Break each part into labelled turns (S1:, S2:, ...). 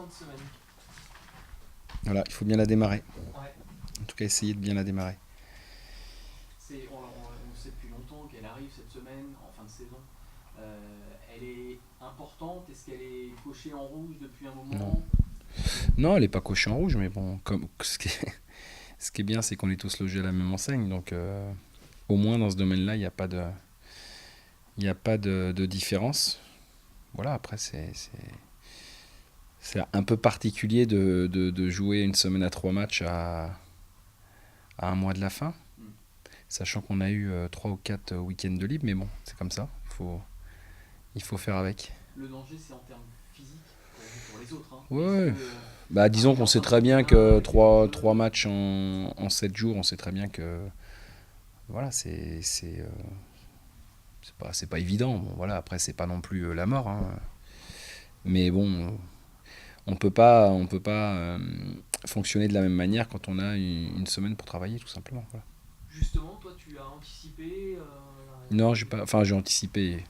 S1: de semaine.
S2: Voilà, il faut bien la démarrer.
S1: Ouais.
S2: En tout cas, essayer de bien la démarrer.
S1: On sait depuis longtemps qu'elle arrive cette semaine, en fin de saison. Elle est importante. Est-ce qu'elle est cochée en rouge depuis un
S2: Non.
S1: moment?
S2: Non, elle n'est pas cochée en rouge, mais bon, ce qui est bien, c'est qu'on est tous logés à la même enseigne. Donc, au moins, dans ce domaine-là, il y a pas de différence. Voilà, après, c'est un peu particulier de jouer une semaine à 3 matchs à un mois de la fin,
S1: Hmm.
S2: sachant qu'on a eu 3 ou 4 week-ends de libre, mais bon, c'est comme ça, il faut faire avec.
S1: Le danger, c'est en termes physiques pour les autres. Hein. Est-ce
S2: Ouais,
S1: que
S2: bah, disons
S1: arriver
S2: qu'on
S1: en
S2: sait
S1: fin de
S2: très bien
S1: championnat
S2: que
S1: avec les autres,
S2: trois matchs en 7 jours, on sait très bien que voilà, c'est pas évident. Bon, voilà, après, c'est pas non plus la mort, hein. Mais bon, on peut pas fonctionner de la même manière quand on a une semaine pour travailler, tout simplement. Voilà.
S1: justement, toi, tu as anticipé
S2: Non, j'ai anticipé.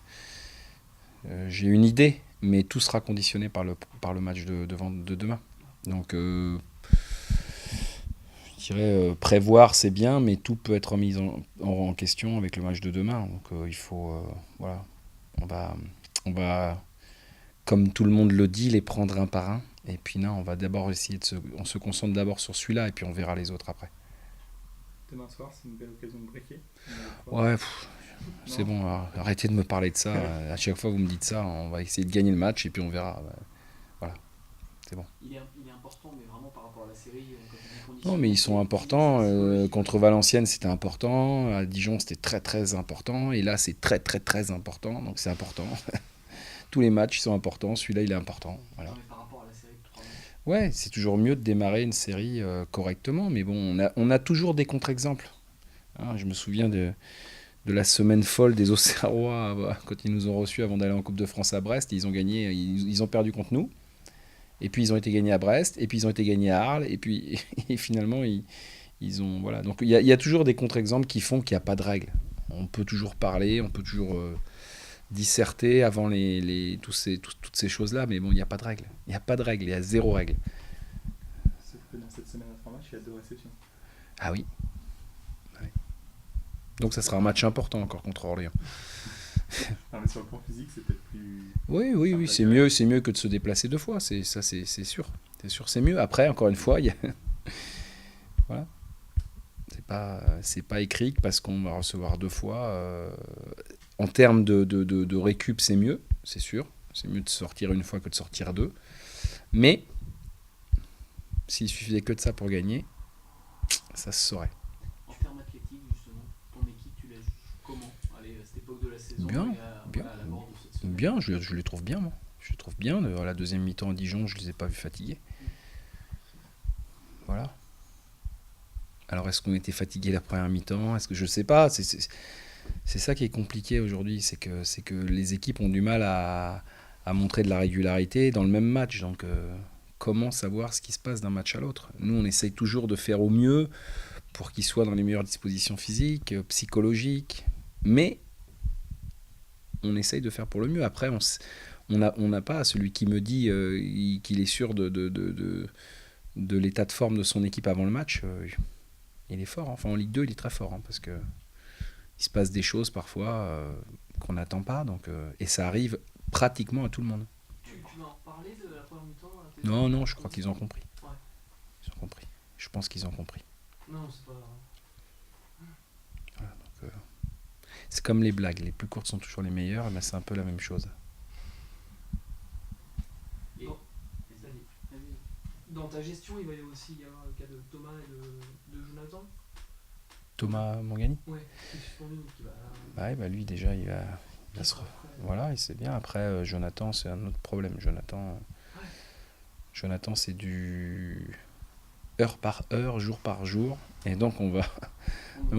S2: J'ai une idée, mais tout sera conditionné par le match de demain. Donc, je dirais, prévoir, c'est bien, mais tout peut être remis en question avec le match de demain. Donc, il faut, voilà, on va, on va, comme tout le monde le dit, les prendre un par un. Et puis, non, on va d'abord on se concentre d'abord sur celui-là, et puis on verra les autres après.
S3: Demain soir, c'est une belle occasion de briquer. Une nouvelle fois.
S2: Ouais, c'est
S3: Non.
S2: bon, arrêtez de me parler de ça. À chaque fois, vous me dites ça, on va essayer de gagner le match, et puis on verra. Voilà, c'est bon.
S1: il est important, mais vraiment par rapport à la série, quand tu dis
S2: Non, mais
S1: conditionnement,
S2: ils sont
S1: c'est physique,
S2: importants.
S1: c'est psychologique
S2: Contre
S1: aussi.
S2: Valenciennes, c'était important. À Dijon, c'était très très important. Et là, c'est très très très important. Donc c'est important. Tous les matchs sont importants. Celui-là, il est important. Voilà.
S1: Non, mais par rapport à la série de 3 matchs.
S2: Ouais, c'est toujours mieux de démarrer une série correctement. Mais bon, on a toujours des contre-exemples. Hein, je me souviens de la semaine folle des Auxerrois quand ils nous ont reçus avant d'aller en Coupe de France à Brest. Ils ont gagné, ils ont perdu contre nous. Et puis ils ont été gagnés à Brest. Et puis ils ont été gagnés à Arles. Et puis et finalement, ils ont, voilà. Donc il y a toujours des contre-exemples qui font qu'il n'y a pas de règle. On peut toujours parler, on peut toujours disserter avant toutes ces choses-là, mais bon, il n'y a pas de règle. Il n'y a pas de règle, il y a zéro règle.
S3: Sauf que dans cette semaine à 3 matchs, il y a 2 réceptions.
S2: Ah oui. Ouais. Donc ça sera un match important encore contre Orléans.
S3: Non, mais sur le plan physique, c'est peut-être plus
S2: Oui, oui,
S3: simple
S2: oui,
S3: à gérer.
S2: c'est mieux que de se déplacer 2 fois. C'est sûr. C'est sûr, c'est mieux. Après, encore une fois, voilà. C'est pas écrit que parce qu'on va recevoir 2 fois. En termes de récup, c'est mieux, c'est sûr. C'est mieux de sortir une fois que de sortir 2. Mais s'il suffisait que de ça pour gagner, ça se saurait.
S1: En termes athlétiques, justement, ton équipe, tu la juges comment? Allez, à cette époque de la saison
S2: Bien,
S1: et
S2: bien,
S1: à la mort de cette semaine.
S2: bien. Je les trouve bien, moi. Je les trouve bien. À la deuxième mi-temps à Dijon, je les ai pas vus fatigués. Voilà. Alors, est-ce qu'on était fatigué la première mi-temps? Est-ce que je sais pas? C'est ça qui est compliqué aujourd'hui, c'est que les équipes ont du mal à montrer de la régularité dans le même match. Donc, comment savoir ce qui se passe d'un match à l'autre? Nous, on essaye toujours de faire au mieux pour qu'ils soient dans les meilleures dispositions physiques, psychologiques, mais on essaye de faire pour le mieux. Après, on n'a pas celui qui me dit qu'il est sûr de l'état de forme de son équipe avant le match. Il est fort. Enfin, en Ligue 2, il est très fort, hein, parce que il se passe des choses parfois qu'on n'attend pas. Donc, et ça arrive pratiquement à tout le monde.
S1: Tu vas en reparler de la première mi-temps à tes
S2: Non,
S1: joueurs
S2: non, je
S1: comme
S2: crois
S1: ça?
S2: qu'ils ont compris.
S1: Ouais.
S2: Ils ont compris. Je pense qu'ils ont compris.
S1: Non, c'est pas.
S2: Voilà, donc, c'est comme les blagues. Les plus courtes sont toujours les meilleures. Mais c'est un peu la même chose.
S1: Et vas-y. Dans ta gestion, il va y aussi y avoir le cas de Thomas et de Jonathan.
S2: Thomas Mangani.
S1: Ouais, qui est suspendu, donc il va.
S2: Ouais, bah lui déjà, il va se.
S1: Après.
S2: Voilà, il sait bien. Après, Jonathan, c'est un autre problème. Jonathan, c'est du heure par heure, jour par jour. Et donc, on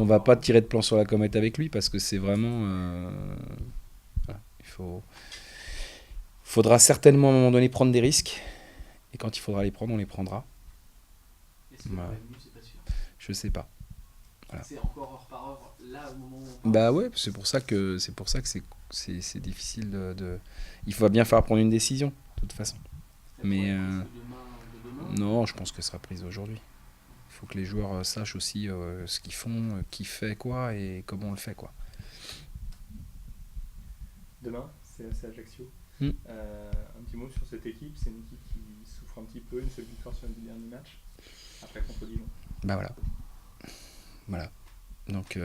S2: va pas tirer de plan sur la comète avec lui parce que c'est vraiment. Voilà, faudra certainement à un moment donné prendre des risques. Et quand il faudra les prendre, on les prendra.
S1: Est-ce que
S2: Bah,
S1: prévenu, c'est pas sûr.
S2: je sais pas. Voilà.
S1: C'est encore heure par heure, là, au moment où on parle.
S2: Bah ouais, c'est pour ça que c'est difficile il faut bien faire prendre une décision, de toute façon.
S1: Ça
S2: Mais
S1: pourrait être, est-ce que demain,
S2: Non, je pense qu'elle sera prise aujourd'hui. Il faut que les joueurs sachent aussi ce qu'ils font, qui fait quoi et comment on le fait, quoi.
S3: Demain, c'est Ajaccio.
S2: Mm.
S3: Un petit mot sur cette équipe. C'est une équipe qui souffre un petit peu, une seule victoire sur les 2 derniers matchs. Après contre Dijon.
S2: Bah voilà. Donc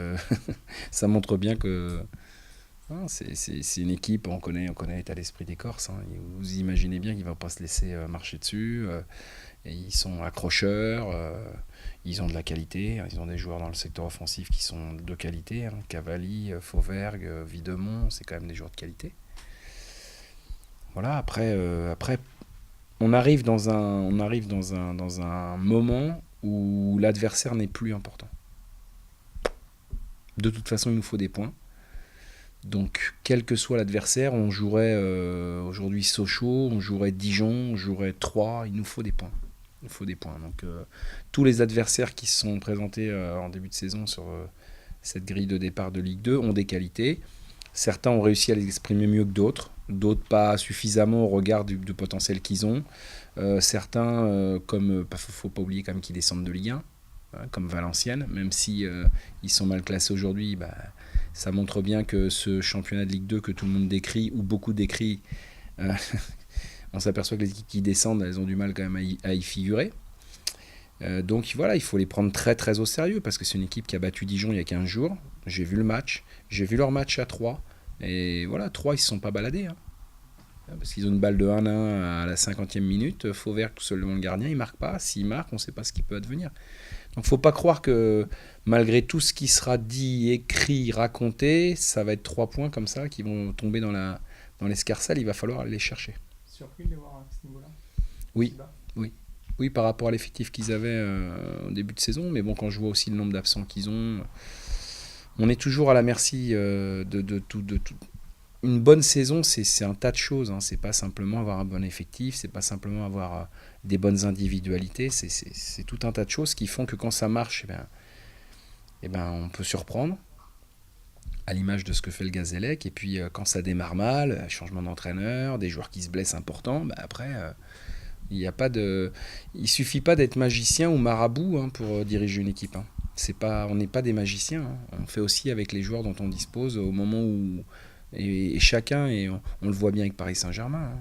S2: ça montre bien que c'est une équipe, on connaît l'état d'esprit des Corses. Hein. Vous imaginez bien qu'ils ne vont pas se laisser marcher dessus. Et ils sont accrocheurs, ils ont de la qualité. Ils ont des joueurs dans le secteur offensif qui sont de qualité. Hein. Cavalli, Fauvergue, Videmont, c'est quand même des joueurs de qualité. Voilà, après on arrive dans un moment où l'adversaire n'est plus important. De toute façon, il nous faut des points. Donc, quel que soit l'adversaire, on jouerait aujourd'hui Sochaux, on jouerait Dijon, on jouerait Troyes, il nous faut des points. Donc, tous les adversaires qui se sont présentés en début de saison sur cette grille de départ de Ligue 2 ont des qualités. Certains ont réussi à les exprimer mieux que d'autres pas suffisamment au regard du potentiel qu'ils ont. Certains, faut pas oublier quand même qu'ils descendent de Ligue 1. Comme Valenciennes, même si ils sont mal classés aujourd'hui, ça montre bien que ce championnat de Ligue 2 que tout le monde décrit, ou beaucoup décrit, on s'aperçoit que les équipes qui descendent, elles ont du mal quand même à y figurer. Donc voilà, il faut les prendre très très au sérieux, parce que c'est une équipe qui a battu Dijon il y a 15 jours. J'ai vu le match, j'ai vu leur match à 3, et voilà, 3 ils se sont pas baladés. Hein. Parce qu'ils ont une balle de 1-1 à la 50e minute, Fauvergue tout seul devant le gardien, il marque pas. S'il marque, on ne sait pas ce qui peut advenir. Donc faut pas croire que malgré tout ce qui sera dit, écrit, raconté, ça va être 3 points comme ça qui vont tomber dans l'escarcelle, il va falloir aller les chercher.
S3: Surpris de les voir à ce niveau-là?
S2: Oui, par rapport à l'effectif qu'ils avaient au début de saison, mais bon, quand je vois aussi le nombre d'absents qu'ils ont, on est toujours à la merci de tout. Une bonne saison, c'est un tas de choses. Hein. C'est pas simplement avoir un bon effectif, c'est pas simplement avoir des bonnes individualités. C'est tout un tas de choses qui font que quand ça marche, on peut surprendre, à l'image de ce que fait le Gazélec. Et puis quand ça démarre mal, changement d'entraîneur, des joueurs qui se blessent importants, après, il suffit pas d'être magicien ou marabout pour diriger une équipe. Hein. On n'est pas des magiciens. Hein. On fait aussi avec les joueurs dont on dispose au moment où... Et chacun, et on le voit bien avec Paris Saint-Germain, hein.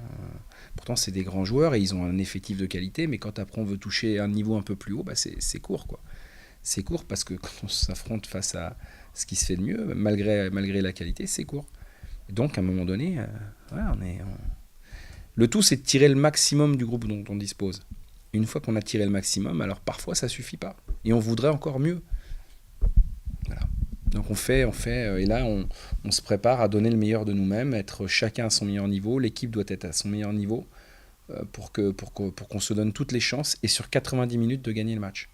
S2: Pourtant c'est des grands joueurs et ils ont un effectif de qualité, mais quand après on veut toucher un niveau un peu plus haut, c'est court, quoi. C'est court parce que quand on s'affronte face à ce qui se fait de mieux, malgré la qualité, c'est court. Et donc à un moment donné, le tout c'est de tirer le maximum du groupe dont on dispose. Une fois qu'on a tiré le maximum, alors parfois ça suffit pas, et on voudrait encore mieux. Voilà. Donc on fait, et là on se prépare à donner le meilleur de nous-mêmes, être chacun à son meilleur niveau, l'équipe doit être à son meilleur niveau pour qu'on se donne toutes les chances et sur 90 minutes de gagner le match.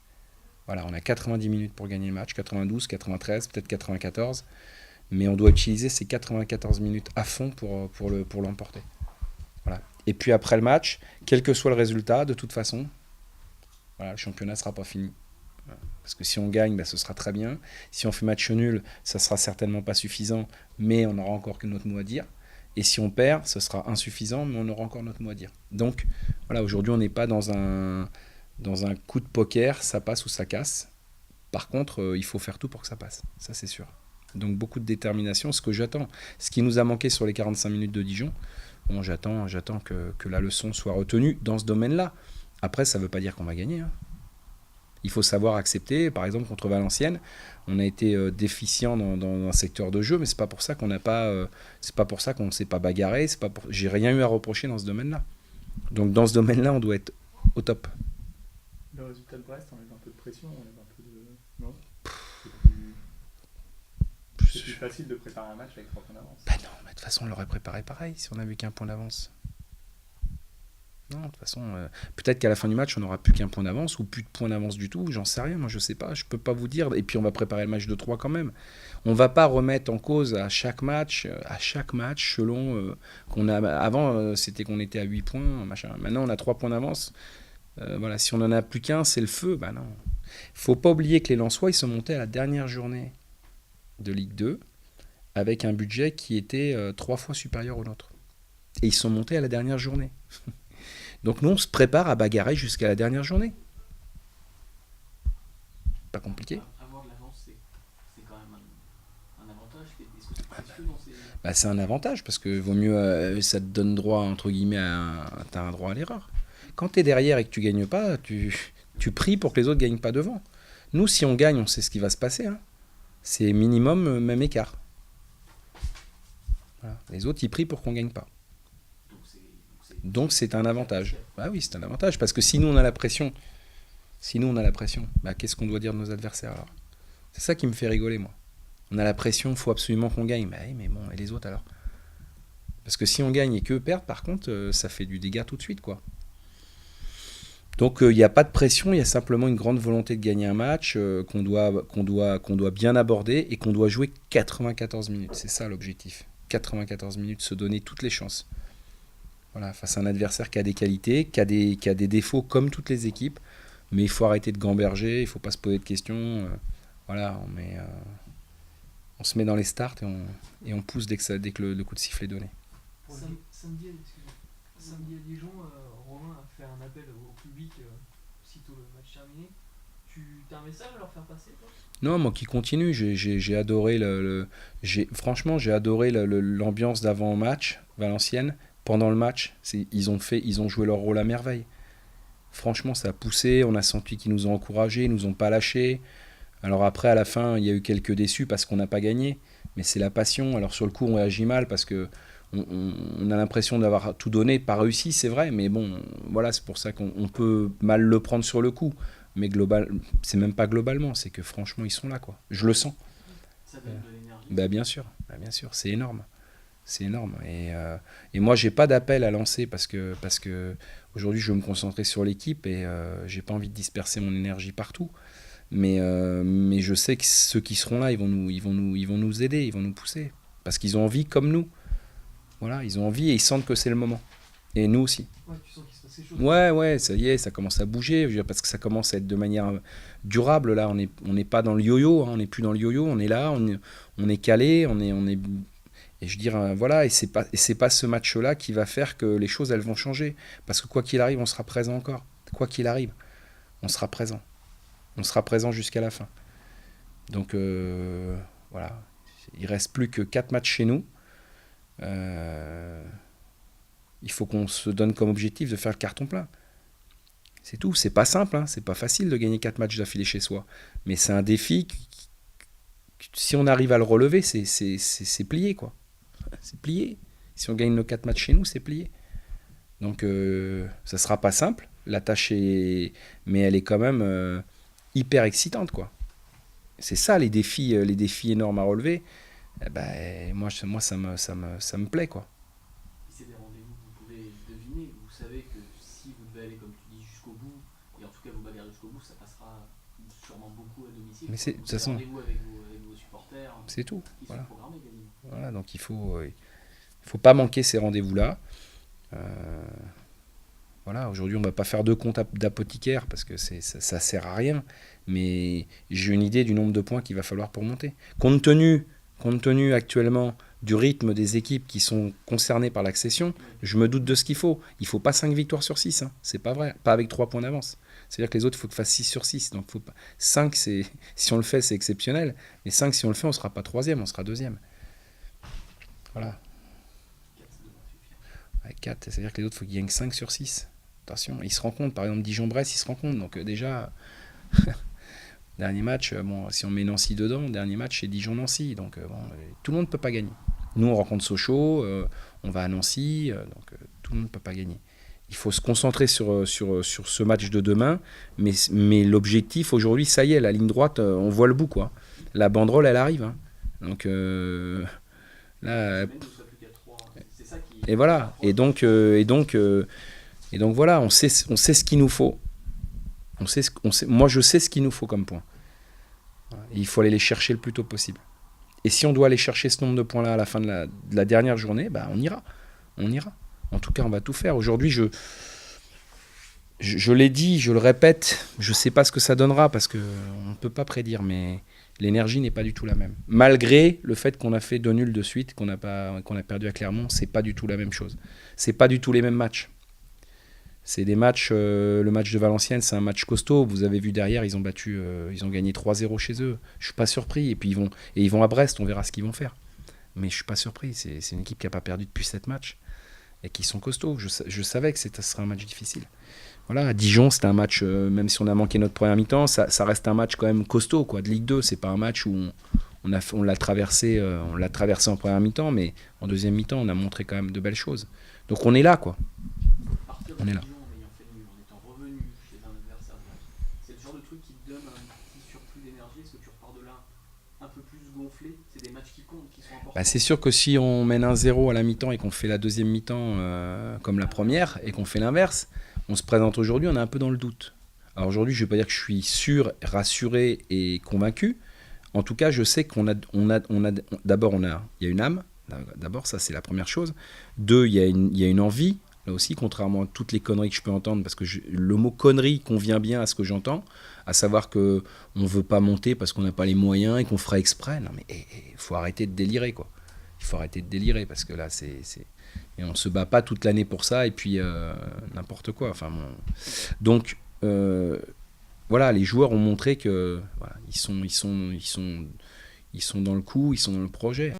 S2: Voilà, on a 90 minutes pour gagner le match, 92, 93, peut-être 94, mais on doit utiliser ces 94 minutes à fond pour l'emporter. Voilà. Et puis après le match, quel que soit le résultat, de toute façon, voilà, le championnat ne sera pas fini. Parce que si on gagne, ce sera très bien. Si on fait match nul, ça sera certainement pas suffisant, mais on aura encore que notre mot à dire. Et si on perd, ce sera insuffisant, mais on aura encore notre mot à dire. Donc, voilà, aujourd'hui, on n'est pas dans un coup de poker, ça passe ou ça casse. Par contre, il faut faire tout pour que ça passe. Ça, c'est sûr. Donc, beaucoup de détermination, ce que j'attends. Ce qui nous a manqué sur les 45 minutes de Dijon, bon, j'attends que la leçon soit retenue dans ce domaine-là. Après, ça ne veut pas dire qu'on va gagner, hein. Il faut savoir accepter, par exemple contre Valenciennes, on a été déficient dans un secteur de jeu, mais c'est pas pour ça qu'on n'a pas, c'est pas pour ça qu'on ne s'est pas bagarré. J'ai rien eu à reprocher dans ce domaine-là. Donc dans ce domaine-là, on doit être au top.
S3: Le résultat de Brest enlève un peu de pression, enlève un peu de... Non. C'est plus facile de préparer un match avec 3 points d'avance.
S2: Non, mais de toute façon, on l'aurait préparé pareil si on n'avait qu'un point d'avance. Non, de toute façon, peut-être qu'à la fin du match, on n'aura plus qu'un point d'avance ou plus de points d'avance du tout. J'en sais rien, moi je sais pas, je peux pas vous dire. Et puis on va préparer le match de 3 quand même. On va pas remettre en cause à chaque match selon qu'on a. Avant, c'était qu'on était à 8 points, machin. Maintenant, on a 3 points d'avance. Voilà, si on en a plus qu'un, c'est le feu. Bah non. Faut pas oublier que les Lensois, ils sont montés à la dernière journée de Ligue 2 avec un budget qui était 3 fois supérieur au nôtre. Et ils sont montés à la dernière journée. Donc nous, on se prépare à bagarrer jusqu'à la dernière journée. Pas compliqué.
S1: Avoir de l'avance, c'est quand même un avantage. Est-ce que c'est précieux dans ces...
S2: Bah, c'est un avantage parce que vaut mieux, ça te donne droit, entre guillemets, t'as un droit à l'erreur. Quand tu es derrière et que tu gagnes pas, tu pries pour que les autres gagnent pas devant. Nous, si on gagne, on sait ce qui va se passer. Hein. C'est minimum même écart. Voilà. Les autres, ils prient pour qu'on gagne pas. Donc c'est un avantage. Bah oui, c'est un avantage parce que si nous on a la pression, bah, qu'est-ce qu'on doit dire de nos adversaires alors? C'est ça qui me fait rigoler moi. On a la pression, il faut absolument qu'on gagne. Bah oui, mais bon, et les autres alors? Parce que si on gagne et qu'eux perdent, par contre, ça fait du dégât tout de suite, quoi. Donc il n'y a pas de pression, il y a simplement une grande volonté de gagner un match qu'on doit bien aborder et qu'on doit jouer 94 minutes. C'est ça l'objectif. 94 minutes, se donner toutes les chances. Voilà, face à un adversaire qui a des qualités, qui a des défauts comme toutes les équipes, mais il faut arrêter de gamberger, il ne faut pas se poser de questions. Voilà, on se met dans les starts et on pousse dès que le coup de sifflet est donné.
S4: Samedi à Dijon, Romain a fait un appel au public aussitôt le match terminé. Tu as un message à leur faire passer, toi?
S2: Non, moi qui continue, j'ai adoré franchement j'ai adoré l'ambiance d'avant-match Valenciennes. Pendant le match, ils ont joué leur rôle à merveille. Franchement, ça a poussé, on a senti qu'ils nous ont encouragés, ils nous ont pas lâchés. Alors après, à la fin, il y a eu quelques déçus parce qu'on n'a pas gagné, mais c'est la passion. Alors sur le coup, on réagit mal parce que on a l'impression d'avoir tout donné, pas réussi, c'est vrai, mais bon, voilà, c'est pour ça qu'on peut mal le prendre sur le coup. Mais c'est même pas globalement, c'est que franchement, ils sont là, quoi. Je le sens.
S1: Ça donne de l'énergie.
S2: Bien sûr, c'est énorme. C'est énorme. Et moi, j'ai pas d'appel à lancer parce que aujourd'hui, je veux me concentrer sur l'équipe et j'ai pas envie de disperser mon énergie partout. Mais je sais que ceux qui seront là, ils vont nous aider, ils vont nous pousser parce qu'ils ont envie comme nous. Voilà, ils ont envie et ils sentent que c'est le moment. Et nous aussi.
S4: Ouais, tu sens qu'il se passe quelque chose.
S2: Ouais, ça y est, ça commence à bouger, je veux dire, parce que ça commence à être de manière durable. Là, on n'est pas dans le yo-yo, hein, on n'est plus dans le yo-yo, on est là, on est calé, on est et je veux dire, voilà, et c'est pas ce match-là qui va faire que les choses, elles vont changer. Parce que quoi qu'il arrive, on sera présent encore. Quoi qu'il arrive, on sera présent. On sera présent jusqu'à la fin. Donc, voilà. Il reste plus que 4 matchs chez nous. Il faut qu'on se donne comme objectif de faire le carton plein. C'est tout. C'est pas simple, hein. C'est pas facile de gagner 4 matchs d'affilée chez soi. Mais c'est un défi si on arrive à le relever, c'est plié, quoi. C'est plié. Si on gagne nos 4 matchs chez nous, c'est plié. Donc, ça sera pas simple. La tâche mais elle est quand même hyper excitante, quoi. C'est ça, les défis énormes à relever. Moi, ça me plaît, quoi.
S1: C'est des rendez-vous que vous pouvez deviner. Vous savez que si vous devez aller, comme tu dis, jusqu'au bout, et en tout cas vous bagarrez jusqu'au bout, ça passera sûrement beaucoup à domicile.
S2: Mais c'est, de toute façon,
S1: rendez-vous avec vos supporters.
S2: C'est tout.
S1: Qui
S2: Voilà.
S1: sont programmés quasiment.
S2: Voilà, donc il faut pas manquer ces rendez-vous-là. Voilà, aujourd'hui, on ne va pas faire de compte d'apothicaire parce que ça sert à rien. Mais j'ai une idée du nombre de points qu'il va falloir pour monter. Compte tenu actuellement du rythme des équipes qui sont concernées par l'accession, je me doute de ce qu'il faut. Il ne faut pas 5 victoires sur 6. Hein. C'est pas vrai. Pas avec 3 points d'avance. C'est-à-dire que les autres, il faut qu'ils fassent 6 sur 6. Donc, 5, si on le fait, c'est exceptionnel. Mais 5, si on le fait, on ne sera pas 3e, on sera 2e. Voilà. 4, c'est-à-dire que les autres, il faut qu'ils gagnent 5 sur 6. Attention, ils se rencontrent. Par exemple, Dijon-Brest, ils se rencontrent. Donc déjà, dernier match, si on met Nancy dedans, dernier match, c'est Dijon-Nancy. Donc tout le monde ne peut pas gagner. Nous, on rencontre Sochaux, on va à Nancy, donc tout le monde ne peut pas gagner. Il faut se concentrer sur ce match de demain, mais l'objectif aujourd'hui, ça y est, la ligne droite, on voit le bout, quoi. La banderole, elle arrive. Hein. Donc là, et voilà. Et donc voilà, on sait ce qu'il nous faut. Moi, je sais ce qu'il nous faut comme point. Et il faut aller les chercher le plus tôt possible. Et si on doit aller chercher ce nombre de points-là à la fin de la dernière journée, on ira. On ira. En tout cas, on va tout faire. Aujourd'hui, je l'ai dit, je le répète, je ne sais pas ce que ça donnera parce qu'on ne peut pas prédire, mais l'énergie n'est pas du tout la même. Malgré le fait qu'on a fait 2 nuls de suite, qu'on a perdu à Clermont, ce n'est pas du tout la même chose. Ce n'est pas du tout les mêmes matchs. C'est des matchs, le match de Valenciennes, c'est un match costaud. Vous avez vu derrière, ils ont gagné 3-0 chez eux. Je suis pas surpris. Et puis ils vont à Brest, on verra ce qu'ils vont faire. Mais je suis pas surpris. C'est une équipe qui a pas perdu depuis 7 matchs et qui sont costauds. Je savais que ce serait un match difficile. Voilà, à Dijon, c'était un match, même si on a manqué notre première mi-temps, ça reste un match quand même costaud, quoi, de Ligue 2. C'est pas un match où on l'a traversé en première mi-temps, mais en deuxième mi-temps, on a montré quand même de belles choses. Donc on est là, quoi.
S1: Partir
S2: On
S1: de
S2: est là.
S1: Dijon en ayant fait nul, en étant revenu chez un adversaire direct, c'est le genre de truc qui te donne un petit surplus d'énergie. Est-ce que tu repars de là un peu plus gonflé? C'est des matchs qui comptent, qui sont importants.
S2: Bah, c'est sûr que si on mène 1-0 à la mi-temps et qu'on fait la deuxième mi-temps comme la première et qu'on fait l'inverse, on se présente aujourd'hui, on est un peu dans le doute. Alors aujourd'hui, je ne vais pas dire que je suis sûr, rassuré et convaincu. En tout cas, je sais qu'il y a une âme. D'abord, ça c'est la première chose. 2, il y a une envie. Là aussi, contrairement à toutes les conneries que je peux entendre, parce que le mot connerie convient bien à ce que j'entends, à savoir qu'on ne veut pas monter parce qu'on n'a pas les moyens et qu'on fera exprès. Non mais il faut arrêter de délirer, quoi. Il faut arrêter de délirer parce que là, et on ne se bat pas toute l'année pour ça et puis n'importe quoi. Enfin, bon. Donc, voilà, les joueurs ont montré que voilà, ils sont dans le coup, ils sont dans le projet.